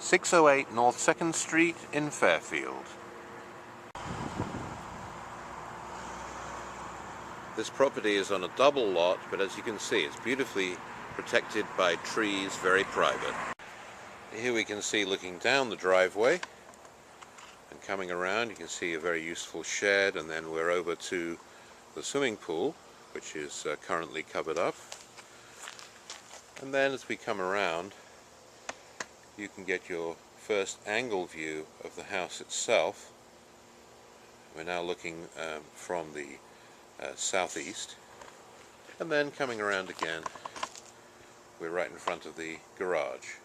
608 North 2nd Street in Fairfield. This property is on a double lot, but as you can see, it's beautifully protected by trees, very private. Here we can see, looking down the driveway and coming around, you can see a very useful shed, and then we're over to the swimming pool, which is currently covered up. And then as we come around, you can get your first angle view of the house itself. We're now looking from the southeast, and then coming around again, we're right in front of the garage.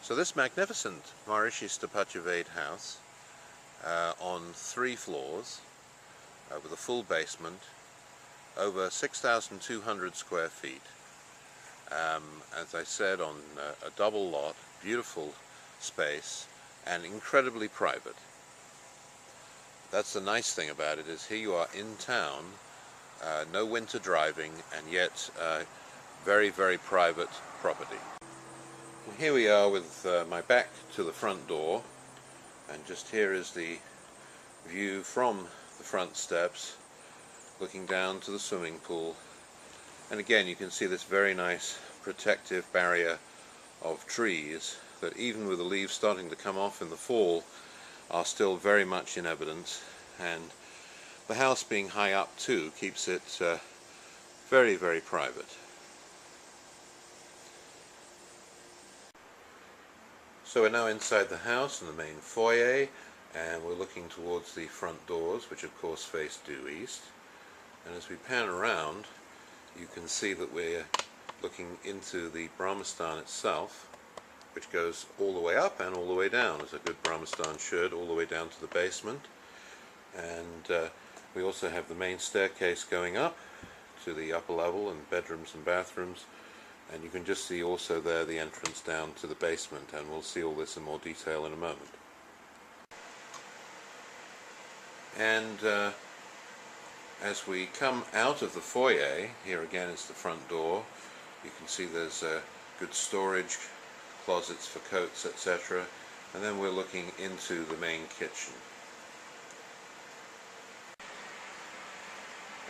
So this magnificent Maharishi Sthapatya Ved house on 3 floors with a full basement, over 6,200 square feet. As I said, on a double lot, beautiful space and incredibly private. That's the nice thing about it, is here you are in town, no winter driving, and yet very, very private property. And here we are with my back to the front door, and just here is the view from the front steps looking down to the swimming pool. And again, you can see this very nice protective barrier of trees that, even with the leaves starting to come off in the fall, are still very much in evidence. And the house being high up too keeps it very, very private. So we're now inside the house in the main foyer, and we're looking towards the front doors, which of course face due east. And as we pan around, you can see that we're looking into the Brahmastan itself, which goes all the way up and all the way down, as a good Brahmastan should, all the way down to the basement. And we also have the main staircase going up to the upper level, and bedrooms and bathrooms. And you can just see also there the entrance down to the basement, and we'll see all this in more detail in a moment. And as we come out of the foyer, here again is the front door. You can see there's good storage, closets for coats, etc. And then we're looking into the main kitchen.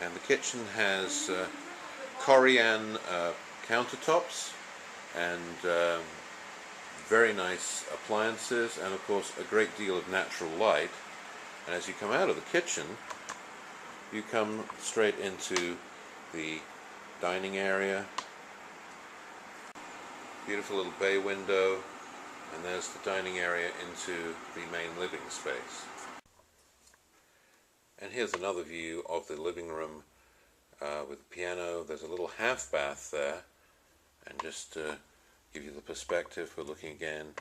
And the kitchen has Korean countertops and very nice appliances, and of course a great deal of natural light. And as you come out of the kitchen, you come straight into the dining area. Beautiful little bay window, and there's the dining area into the main living space. And here's another view of the living room with the piano. There's a little half bath there, and just to give you the perspective, we're looking again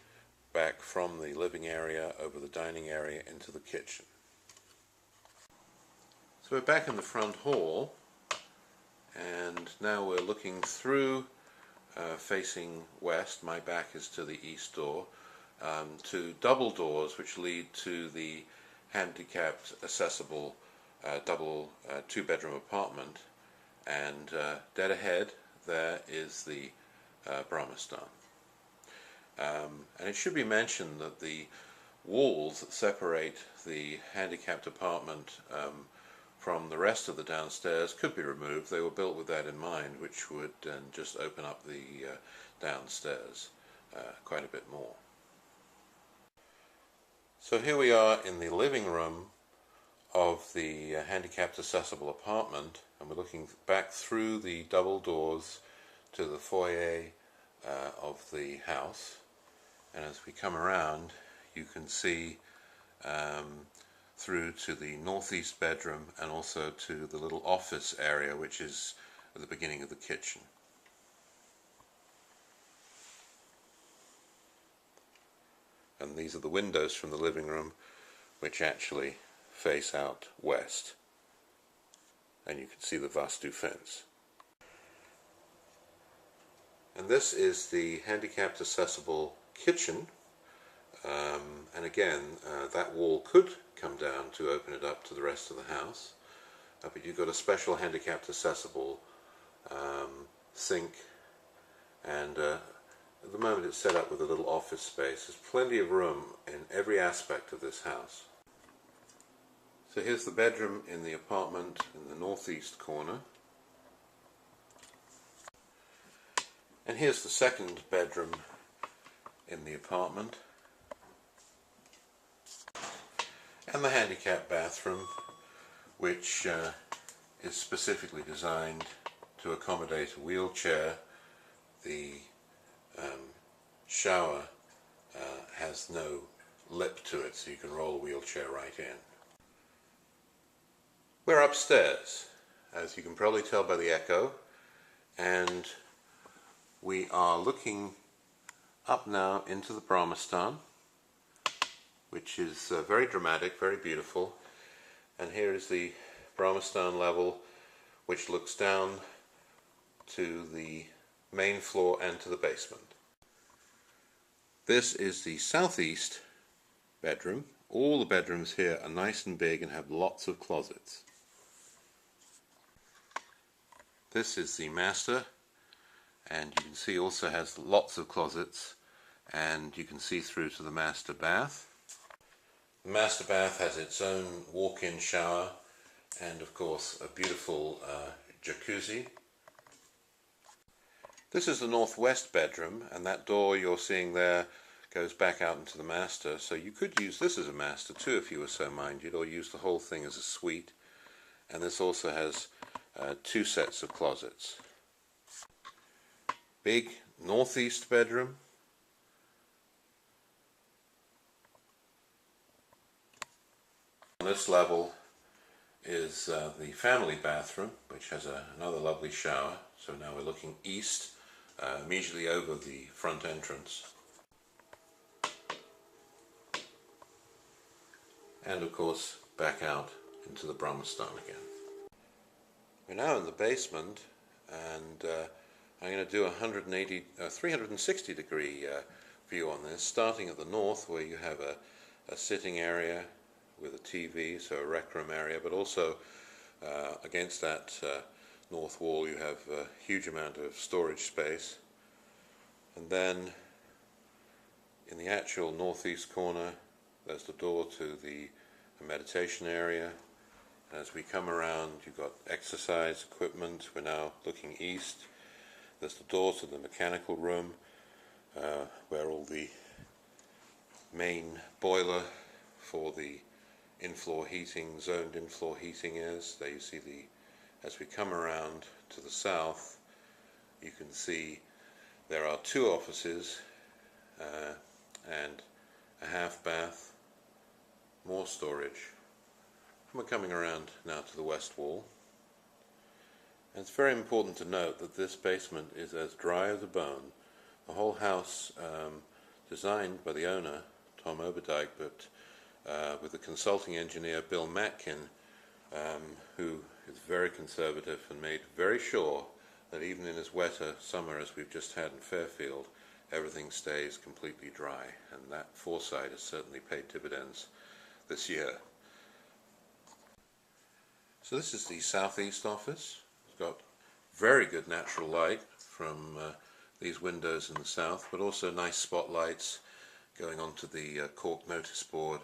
back from the living area over the dining area into the kitchen. So we're back in the front hall, and now we're looking through facing west. My back is to the east door, to double doors which lead to the handicapped accessible double 2-bedroom apartment, and dead ahead there is the Brahmastan. And it should be mentioned that the walls that separate the handicapped apartment from the rest of the downstairs could be removed. They were built with that in mind, which would just open up the downstairs quite a bit more. So here we are in the living room of the handicapped accessible apartment, and we're looking back through the double doors to the foyer of the house. And as we come around, you can see through to the northeast bedroom, and also to the little office area which is at the beginning of the kitchen. And these are the windows from the living room, which actually face out west, and you can see the Vastu fence. And this is the handicapped accessible kitchen, and again that wall could come down to open it up to the rest of the house, but you've got a special handicapped accessible sink and At the moment it's set up with a little office space. There's plenty of room in every aspect of this house. So here's the bedroom in the apartment in the northeast corner. And here's the second bedroom in the apartment. And the handicapped bathroom, which is specifically designed to accommodate a wheelchair. The shower has no lip to it, so you can roll a wheelchair right in. We're upstairs, as you can probably tell by the echo, and we are looking up now into the Brahmastan, which is very dramatic, very beautiful. And here is the Brahmastan level, which looks down to the main floor and to the basement. This is the southeast bedroom. All the bedrooms here are nice and big and have lots of closets. This is the master, and you can see also has lots of closets, and you can see through to the master bath. The master bath has its own walk-in shower and of course a beautiful jacuzzi. This is the northwest bedroom, and that door you're seeing there goes back out into the master, so you could use this as a master too if you were so minded, or use the whole thing as a suite. And this also has two sets of closets. Big northeast bedroom. On this level is the family bathroom, which has another lovely shower. So now we're looking east, immediately over the front entrance. And of course back out into the Brahmastan again. We're now in the basement, and I'm going to do a 360 degree view on this, starting at the north where you have a sitting area with a TV, so a rec room area, but also against that north wall you have a huge amount of storage space. And then in the actual northeast corner there's the door to the meditation area. As we come around, you've got exercise equipment. We're now looking east. There's the door to the mechanical room, where all the main boiler for the in-floor heating, zoned in-floor heating is. There you see as we come around to the south, you can see there are two offices and a half bath, more storage. We're coming around now to the west wall. And it's very important to note that this basement is as dry as a bone. The whole house, designed by the owner, Tom Oberdijk, but with the consulting engineer Bill Matkin, who is very conservative and made very sure that even in as wet a summer as we've just had in Fairfield, everything stays completely dry. And that foresight has certainly paid dividends this year. So this is the southeast office. It's got very good natural light from these windows in the south, but also nice spotlights going onto the cork notice board.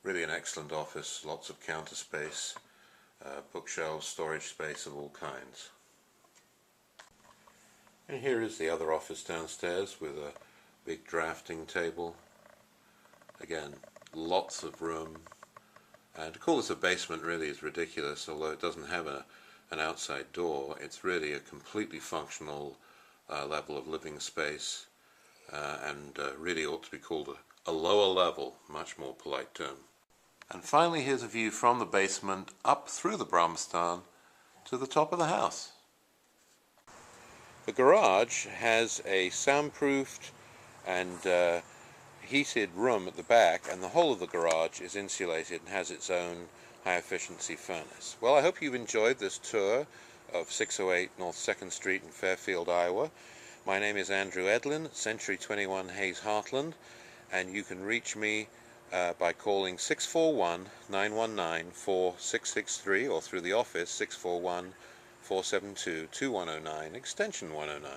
Really an excellent office, lots of counter space, bookshelves, storage space of all kinds. And here is the other office downstairs with a big drafting table. Again, lots of room. And to call this a basement really is ridiculous, although it doesn't have an outside door. It's really a completely functional level of living space, and really ought to be called a lower level, much more polite term. And finally, here's a view from the basement up through the Brahmastan to the top of the house. The garage has a soundproofed and heated room at the back, and the whole of the garage is insulated and has its own high-efficiency furnace. Well, I hope you've enjoyed this tour of 608 North 2nd Street in Fairfield, Iowa. My name is Andrew Edlin, Century 21 Hayes Heartland, and you can reach me by calling 641-919-4663 or through the office 641-472-2109, extension 109.